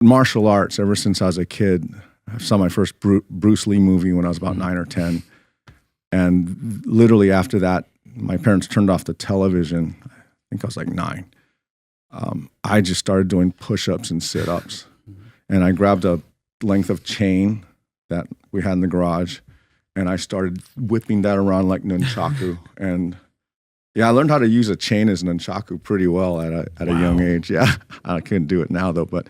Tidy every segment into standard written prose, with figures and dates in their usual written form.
martial arts ever since I was a kid. I saw my first Bruce Lee movie when I was about 9 or 10. And literally after that, my parents turned off the television. I think I was like 9. I just started doing push-ups and sit-ups. And I grabbed a length of chain that we had in the garage, and I started whipping that around like nunchaku. And yeah, I learned how to use a chain as nunchaku pretty well at a young age. Yeah, I couldn't do it now though. But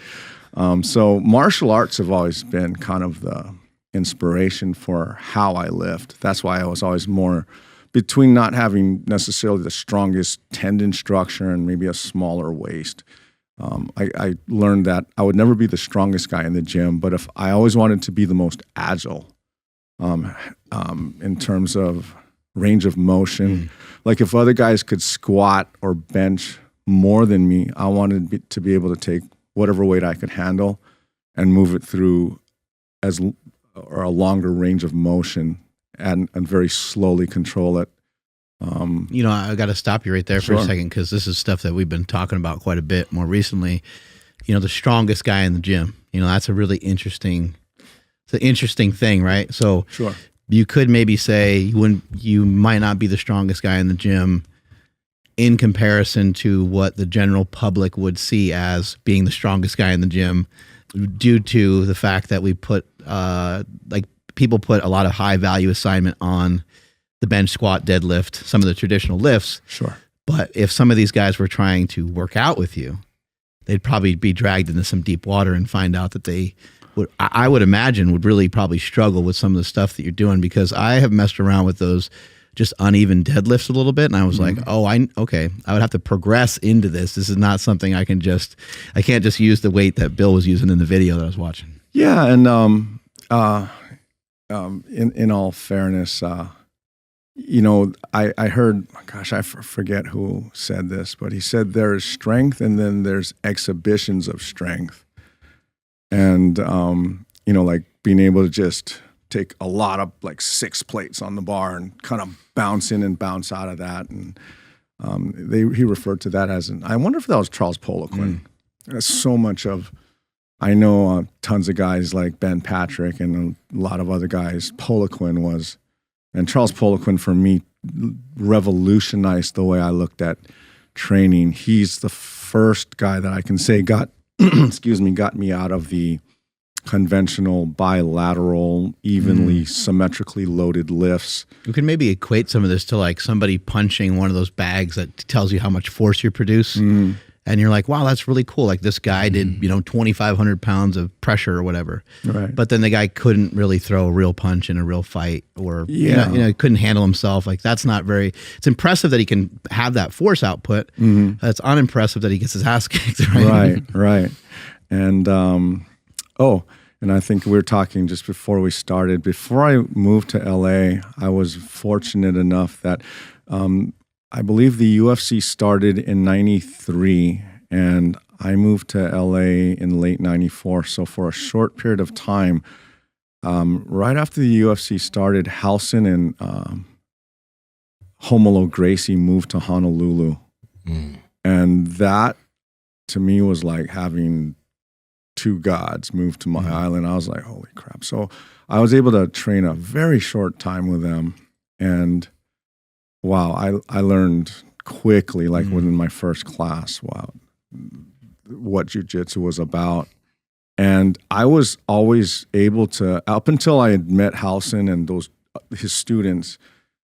so martial arts have always been kind of the inspiration for how I lift. That's why I was always more between not having necessarily the strongest tendon structure and maybe a smaller waist. I learned that I would never be the strongest guy in the gym, but if I always wanted to be the most agile in terms of range of motion, like if other guys could squat or bench more than me, I wanted to be able to take whatever weight I could handle and move it through or a longer range of motion and very slowly control it. I got to stop you right there for a second, because this is stuff that we've been talking about quite a bit more recently. The strongest guy in the gym. That's a really interesting thing, right? So you could maybe say you might not be the strongest guy in the gym in comparison to what the general public would see as being the strongest guy in the gym, due to the fact that we put people put a lot of high value assignment on the bench, squat, deadlift, some of the traditional lifts. Sure. But if some of these guys were trying to work out with you, they'd probably be dragged into some deep water and find out that they would, I would imagine, would really probably struggle with some of the stuff that you're doing, because I have messed around with those just uneven deadlifts a little bit. And I was like, I would have to progress into this. This is not something I can't just use the weight that Bill was using in the video that I was watching. Yeah. And, in all fairness, I heard, gosh, I forget who said this, but he said there's strength and then there's exhibitions of strength. And, like being able to just take a lot of 6 plates on the bar and kind of bounce in and bounce out of that. And he referred to that as I wonder if that was Charles Poliquin. So much of, I know tons of guys like Ben Patrick and a lot of other guys, Poliquin was, and Charles Poliquin for me revolutionized the way I looked at training. He's the first guy that I can say got me out of the conventional bilateral, evenly symmetrically loaded lifts. You can maybe equate some of this to somebody punching one of those bags that tells you how much force you produce. And you're like, wow, that's really cool. Like this guy did, 2,500 pounds of pressure or whatever. Right. But then the guy couldn't really throw a real punch in a real fight, or, couldn't handle himself. That's not very, it's impressive that he can have that force output. It's unimpressive that he gets his ass kicked. Right. And, and I think we were talking just before we started, before I moved to LA, I was fortunate enough that, I believe the UFC started in 93, and I moved to LA in late 94. So for a short period of time, right after the UFC started, Halson and Homolo Gracie moved to Honolulu. And that, to me, was like having two gods move to my island. I was like, holy crap. So I was able to train a very short time with them, and wow, I learned quickly, within my first class, what jiu-jitsu was about. And I was always able to, up until I had met Halson and his students,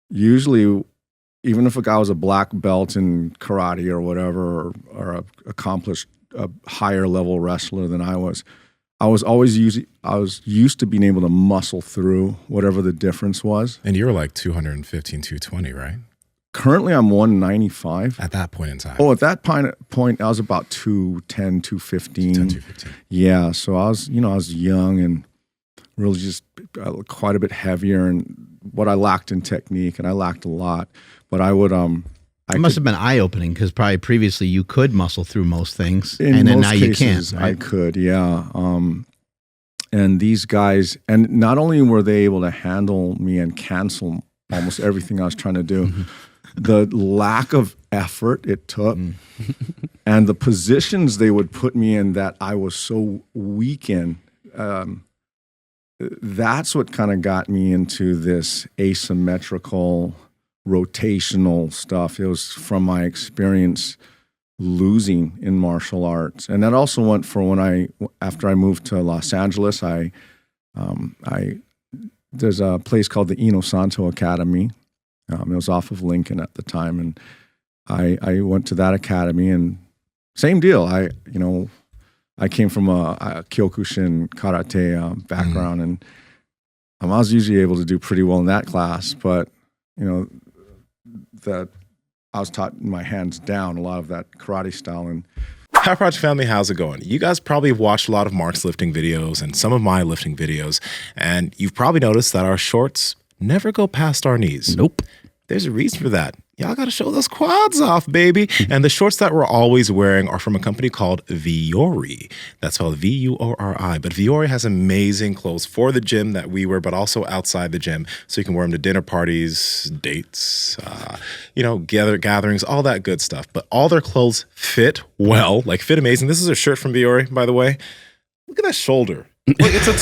usually, even if a guy was a black belt in karate or whatever, or a accomplished, a higher level wrestler than I was used to being able to muscle through whatever the difference was. And you were like 215, 220, right? Currently, I'm 195. At that point in time. Oh, at that point, I was about 210, 215. 215. Yeah, so I was young and really just quite a bit heavier, and what I lacked in technique, and I lacked a lot. But I would it must have been eye-opening, because probably previously you could muscle through most things, and then now you can't. Right? I could, yeah. And these guys, and not only were they able to handle me and cancel almost everything I was trying to do, the lack of effort it took and the positions they would put me in that I was so weak in, that's what kind of got me into this asymmetrical, rotational stuff. It was from my experience losing in martial arts. And that also went for after I moved to Los Angeles, there's a place called the Eno Santo Academy. It was off of Lincoln at the time. And I went to that academy and same deal. I came from a Kyokushin karate background and I was usually able to do pretty well in that class, but that I was taught my hands down, a lot of that karate style. And Power Project family, how's it going? You guys probably have watched a lot of Mark's lifting videos and some of my lifting videos, and you've probably noticed that our shorts never go past our knees. Nope. There's a reason for that. Y'all got to show those quads off, baby. And the shorts that we're always wearing are from a company called Viori. That's spelled V-U-O-R-I. But Viori has amazing clothes for the gym that we wear, but also outside the gym. So you can wear them to dinner parties, dates, gatherings, all that good stuff. But all their clothes fit well, fit amazing. This is a shirt from Viori, by the way. Look at that shoulder. It's a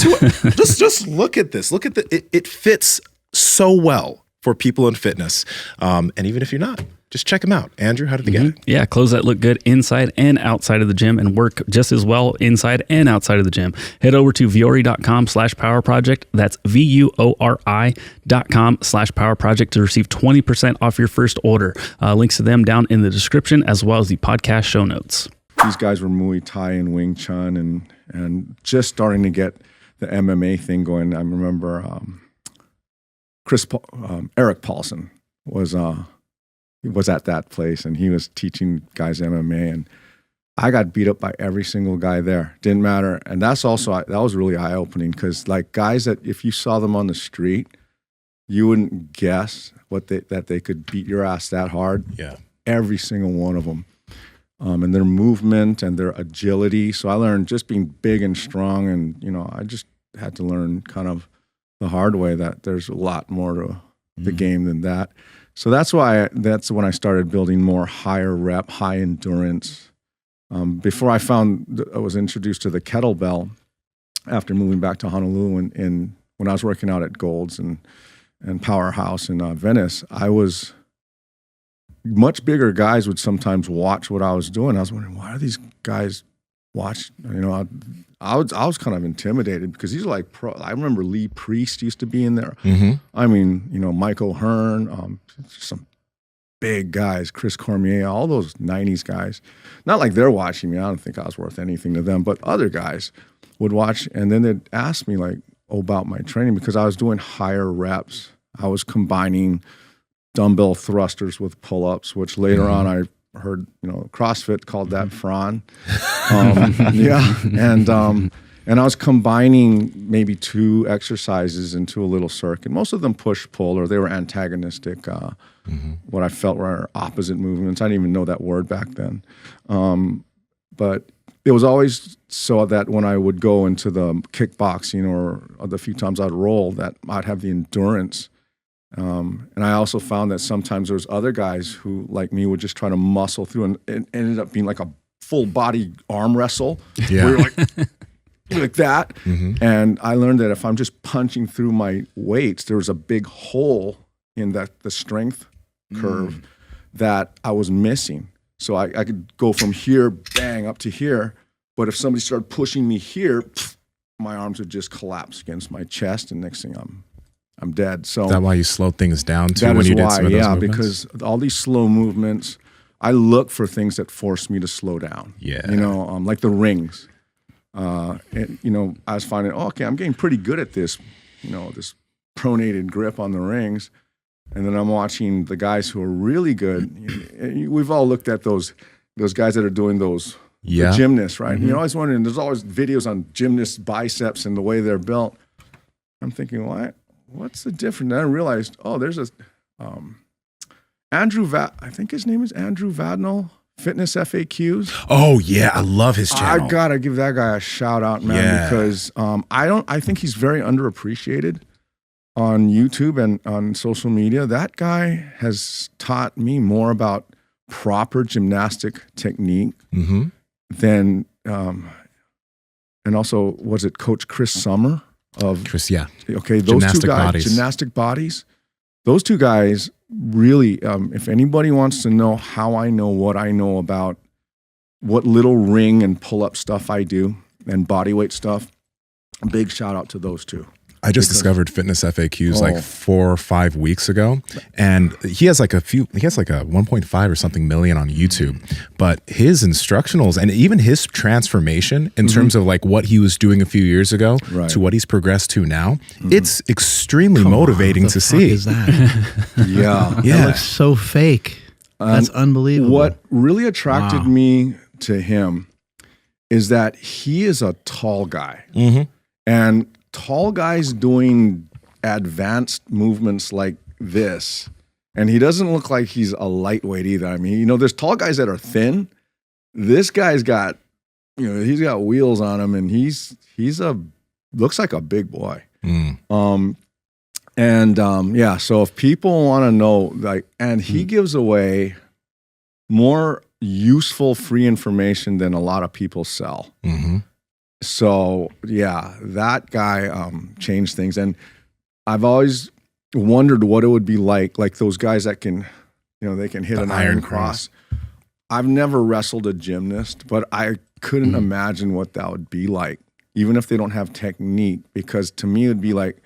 just look at this. Look at it fits so well for people in fitness. And even if you're not, just check them out. Andrew, how did they get it? Yeah, clothes that look good inside and outside of the gym and work just as well inside and outside of the gym. Head over to viori.com/powerproject. That's VUORI.com/powerproject to receive 20% off your first order. Links to them down in the description as well as the podcast show notes. These guys were Muay Thai and Wing Chun and just starting to get the MMA thing going. I remember Eric Paulson was at that place, and he was teaching guys MMA, and I got beat up by every single guy there. Didn't matter, and that was really eye opening because guys that if you saw them on the street, you wouldn't guess that they could beat your ass that hard. Yeah, every single one of them, and their movement and their agility. So I learned just being big and strong, and I just had to learn kind of the hard way that there's a lot more to the game than that. So that's when I started building more higher rep, high endurance. Before I was introduced to the kettlebell after moving back to Honolulu when I was working out at Gold's and Powerhouse in Venice, I was much bigger guys would sometimes watch what I was doing. I was wondering, why are these guys watch? I was kind of intimidated because these are like pro. I remember Lee Priest used to be in there. Mm-hmm. I mean, Mike O'Hearn, some big guys, Chris Cormier, all those 90s guys. Not like they're watching me. I don't think I was worth anything to them, but other guys would watch, and then they'd ask me about my training because I was doing higher reps. I was combining dumbbell thrusters with pull-ups, which later on I heard, CrossFit called that Fran. And I was combining maybe 2 exercises into a little circuit. Most of them push-pull, or they were antagonistic, what I felt were opposite movements. I didn't even know that word back then. But it was always so that when I would go into the kickboxing or the few times I'd roll, that I'd have the endurance. And I also found that sometimes there was other guys who, like me, would just try to muscle through, and it ended up being like a full body arm wrestle. Yeah. Where you're like that. Mm-hmm. And I learned that if I'm just punching through my weights, there was a big hole in the strength curve that I was missing. So I could go from here, bang, up to here. But if somebody started pushing me here, my arms would just collapse against my chest, and next thing I'm dead. So is that why you slow things down too? That when is you did why, some of those movements? Because all these slow movements, I look for things that force me to slow down. Yeah, like the rings. I was finding, okay, I'm getting pretty good at this, this pronated grip on the rings, and then I'm watching the guys who are really good. We've all looked at those guys that are doing those the gymnasts, right? Mm-hmm. You're always wondering. There's always videos on gymnasts' biceps and the way they're built. I'm thinking, what's the difference? And I realized, there's a I think his name is Andrew Vadnal, Fitness FAQs. Oh yeah, I love his channel. I gotta give that guy a shout out, man, because I think he's very underappreciated. on YouTube and on social media, that guy has taught me more about proper gymnastic technique than, and also, was it Coach Chris Summer of Chris, yeah. Okay, those Gymnastic two guys, Bodies. Gymnastic Bodies, those two guys really, if anybody wants to know how I know what I know about what little ring and pull-up stuff I do and bodyweight stuff, big shout out to those two. I just discovered Fitness FAQs like 4 or 5 weeks ago, and he has like a 1.5 or something million on YouTube, but his instructionals and even his transformation in terms of like what he was doing a few years ago to what he's progressed to now, it's extremely motivating to see. Is that? Yeah. That looks so fake. That's unbelievable. What really attracted me to him is that he is a tall guy. And tall guys doing advanced movements like this, and he doesn't look like he's a lightweight either. I mean, you know, there's tall guys that are thin. This guy's got, you know, he's got wheels on him, and he's looks like a big boy. Yeah, so if people want to know, like, and he gives away more useful free information than a lot of people sell. So yeah, that guy changed things, and I've always wondered what it would be like those guys that can, you know, they can hit an iron cross. I've never wrestled a gymnast, but I couldn't imagine what that would be like, even if they don't have technique, because to me it would be like,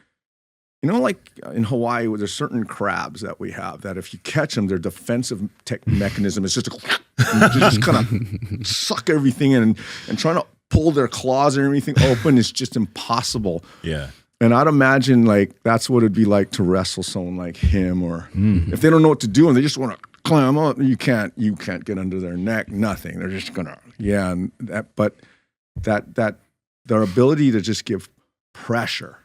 you know, like in Hawaii, where there's certain crabs that we have that if you catch them, their defensive mechanism is just just kind of suck everything in and trying to pull their claws and everything open is just impossible. Yeah. And I'd imagine like that's what it'd be like to wrestle someone like him, or if they don't know what to do and they just want to climb up, you can't get under their neck, nothing. They're just gonna, and that their ability to just give pressure.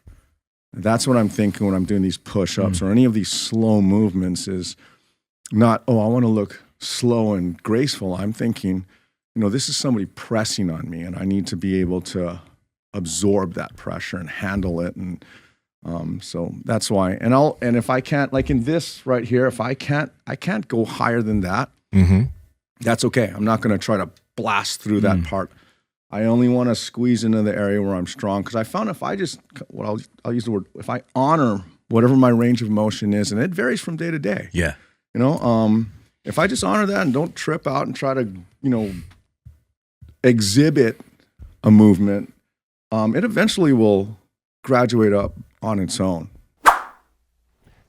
That's what I'm thinking when I'm doing these push-ups or any of these slow movements is not, I want to look slow and graceful. I'm thinking, you know, this is somebody pressing on me, and I need to be able to absorb that pressure and handle it. And so that's why. And if I can't, like in this right here, if I can't go higher than that, that's okay. I'm not going to try to blast through that part. I only want to squeeze into the area where I'm strong, because I found if I just, I'll use the word, if I honor whatever my range of motion is, and it varies from day to day. Yeah. You know, if I just honor that and don't trip out and try to, you know, exhibit a movement, it eventually will graduate up on its own.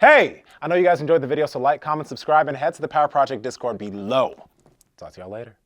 Hey, I know you guys enjoyed the video, so like, comment, subscribe, and head to the Power Project Discord below. Talk to y'all later.